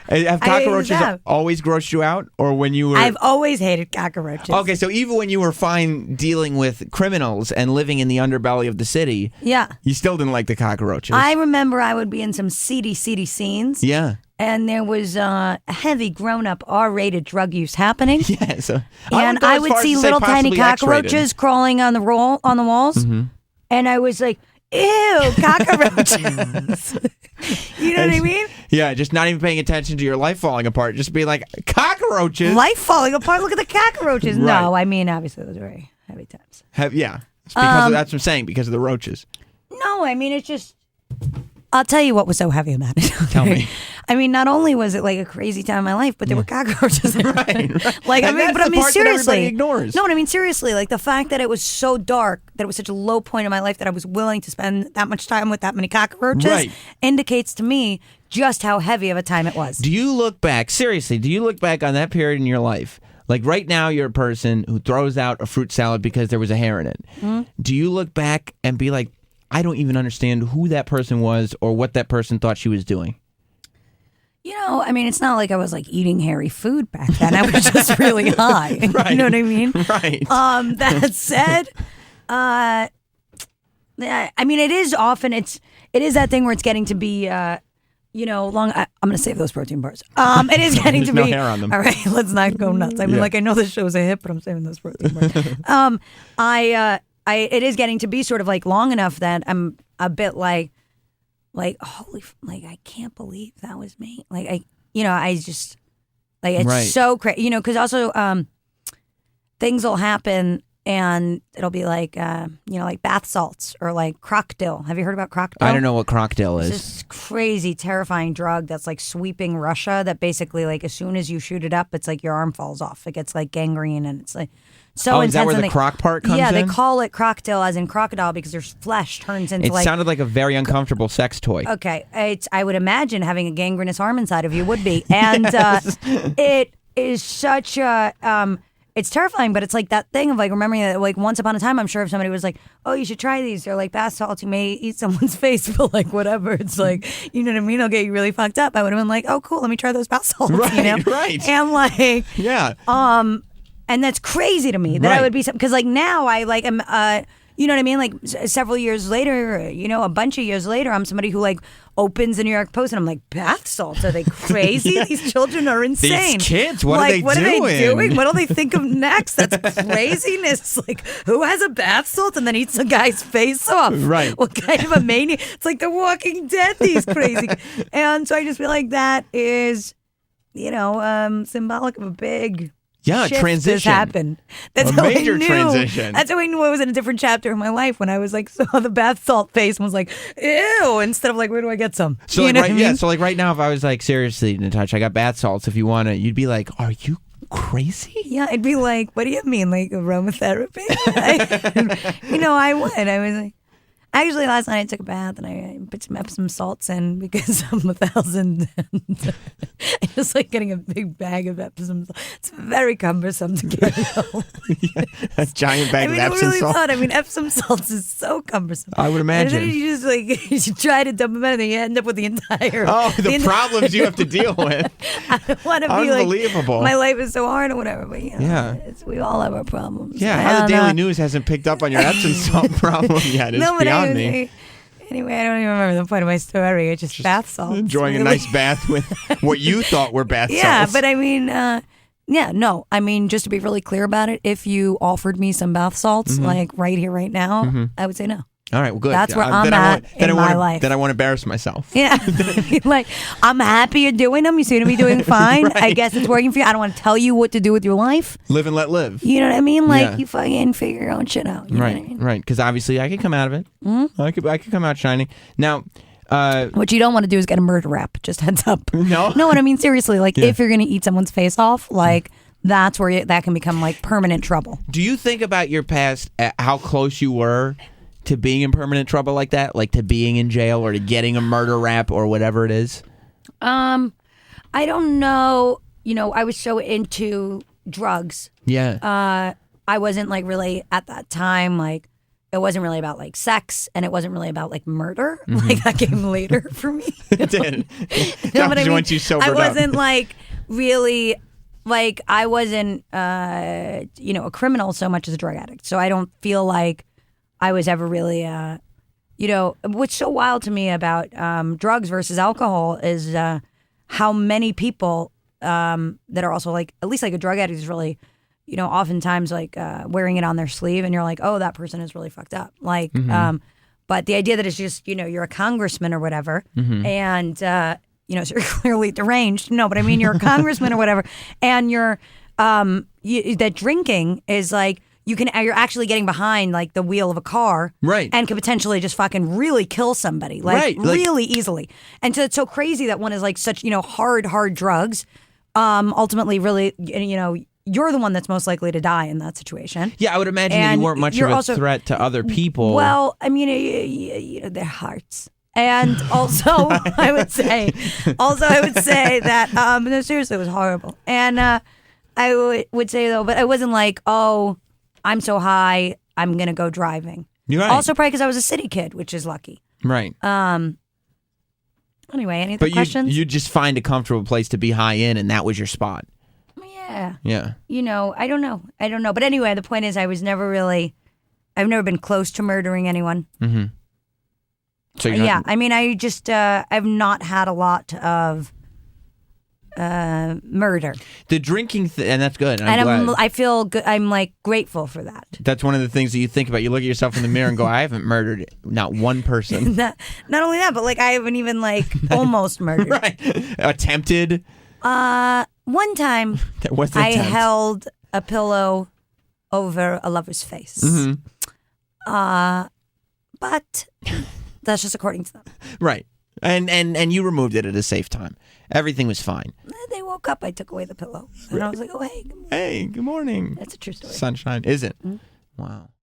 Have cockroaches always grossed you out, or when you were? I've always hated cockroaches. Okay, so even when you were fine dealing with criminals and living in the underbelly of the city, yeah, you still didn't like the cockroaches. I remember I would be in some seedy scenes. Yeah. And there was heavy grown-up R-rated drug use happening. Yeah, so and I would see little tiny cockroaches X-rated. crawling on the walls, and I was like, "Ew, cockroaches!" You know what I mean? Yeah, just not even paying attention to your life falling apart. Just be like, cockroaches. Life falling apart. Look at the cockroaches. Right. No, I mean obviously those are very heavy times. Yeah, it's because that's what I'm saying. Because of the roaches. No, I mean it's just. I'll tell you what was so heavy about it. Okay? Tell me. I mean, not only was it like a crazy time in my life, but there were cockroaches. Right. Like, and I mean, seriously. Ignores. No, but I mean, seriously, like the fact that it was so dark, that it was such a low point in my life that I was willing to spend that much time with that many cockroaches indicates to me just how heavy of a time it was. Do you look back, seriously, on that period in your life? Like right now, you're a person who throws out a fruit salad because there was a hair in it. Mm-hmm. Do you look back and be like, I don't even understand who that person was or what that person thought she was doing? You know, I mean, it's not like I was like eating hairy food back then. I was just really high. Right. You know what I mean? Right. That said, I mean, it is often, it is that thing where it's getting to be, long. I'm going to save those protein bars. It is getting to be. No hair on them. All right, let's not go nuts. I mean, I know this show's a hit, but I'm saving those protein bars. It is getting to be sort of like long enough that I'm a bit like holy, like I can't believe that was me. Like I just like it's so crazy. Because also things will happen and it'll be like like bath salts or like crocodile. Have you heard about crocodile? I don't know what crocodile is. It's this crazy, terrifying drug that's like sweeping Russia. That basically like as soon as you shoot it up, it's like your arm falls off. It gets like gangrene and it's like. So is that where the croc part comes in? Yeah, they call it crocodile as in crocodile because their flesh turns into It sounded like a very uncomfortable sex toy. Okay, I would imagine having a gangrenous arm inside of you would be. And it is such a... it's terrifying, but it's like that thing of like remembering that like once upon a time, I'm sure if somebody was like, oh, you should try these. They're like bath salts. You may eat someone's face, but like whatever. It's like, you know what I mean? It'll get you really fucked up. I would have been like, oh, cool. Let me try those bath salts. Right. And like... Yeah. And that's crazy to me that I would be because like now I like am you know what I mean, like several years later, a bunch of years later, I'm somebody who like opens the New York Post and I'm like, bath salts, are they crazy? Yeah. These children are insane. These kids, what are they doing? What are they doing? What do they think of next? That's craziness. Like, who has a bath salt and then eats a guy's face off? Right. What kind of a maniac? It's like The Walking Dead, these crazy. And so I just feel like that is, symbolic of a big... Yeah, transition. Happened. That's a how major I knew. Transition. That's how I knew I was in a different chapter of my life when I was like saw the bath salt face and was like, ew, instead of like, where do I get some? So like so like right now, if I was like, seriously, Natasha, I got bath salts. If you want it, you'd be like, are you crazy? Yeah, I'd be like, what do you mean, like aromatherapy? I would. I was like. Actually, last night I took a bath and I put some Epsom salts in because I'm 1,000. I just like getting a big bag of Epsom salts. It's very cumbersome to carry home. A giant bag of Epsom salts. Epsom salts is so cumbersome. I would imagine. And then you just like you try to dump them out and then you end up with the entire. Oh, the problems you have to deal with. I don't want to be unbelievable. My life is so hard or whatever, but we all have our problems. Yeah, how the Daily News hasn't picked up on your Epsom salt problem yet is beyond me. Anyway, I don't even remember the point of my story. It's just bath salts. Enjoying a nice bath with what you thought were bath salts. Yeah, but I mean, I mean, just to be really clear about it, if you offered me some bath salts, like right here, right now, I would say no. All right, well, good. That's where I'm at in my life. Then I won't embarrass myself. Yeah. Like, I'm happy you're doing them. You seem to be doing fine. Right. I guess it's working for you. I don't want to tell you what to do with your life. Live and let live. You know what I mean? Like, you fucking figure your own shit out. You know what I mean? Right. Because obviously I could come out of it. Mm-hmm. I could come out shining. Now... what you don't want to do is get a murder rap. Just heads up. No. No, what I mean, seriously, like, if you're going to eat someone's face off, like... That's where that can become like permanent trouble. Do you think about your past, how close you were to being in permanent trouble like that? Like to being in jail or to getting a murder rap or whatever it is? I don't know. I was so into drugs. Yeah. I wasn't like really at that time like it wasn't really about like sex, and it wasn't really about like murder. Like that came later for me. It did. That was once you sobered I up. wasn't like really like I wasn't a criminal so much as a drug addict. So I don't feel like I was ever really what's so wild to me about drugs versus alcohol is how many people that are also like, at least like a drug addict is really, oftentimes like wearing it on their sleeve, and you're like, oh, that person is really fucked up. Like, but the idea that it's just, you're a congressman or whatever, and, so you're clearly deranged. No, but I mean, you're a congressman or whatever, and you're, that drinking is like, you're actually getting behind like the wheel of a car, right? And could potentially just fucking really kill somebody, like really easily. And so it's so crazy that one is like such, hard drugs. Ultimately, really, you're the one that's most likely to die in that situation. Yeah, I would imagine that you weren't much of a threat to other people. Well, I mean, their hearts. And also, I would say that, no, seriously, it was horrible. And I would say, though, but I wasn't like, oh, I'm so high, I'm going to go driving. You're right. Also, probably because I was a city kid, which is lucky. Right. Anyway, any other questions? But you just find a comfortable place to be high in, and that was your spot. Yeah. Yeah. I don't know. But anyway, the point is, I've never been close to murdering anyone. Mm-hmm. So I mean, I just, I've not had a lot of murder. The drinking, and that's good. I feel good. I'm like grateful for that. That's one of the things that you think about. You look at yourself in the mirror and go, I haven't murdered not one person. Not only that, but like I haven't even like almost murdered. Right. Attempted. One time I held a pillow over a lover's face. Mm-hmm. But that's just according to them. Right. And you removed it at a safe time. Everything was fine. They woke up, I took away the pillow. And I was like, oh, hey, good morning. Hey, good morning. That's a true story. Sunshine. Is it? Mm-hmm. Wow.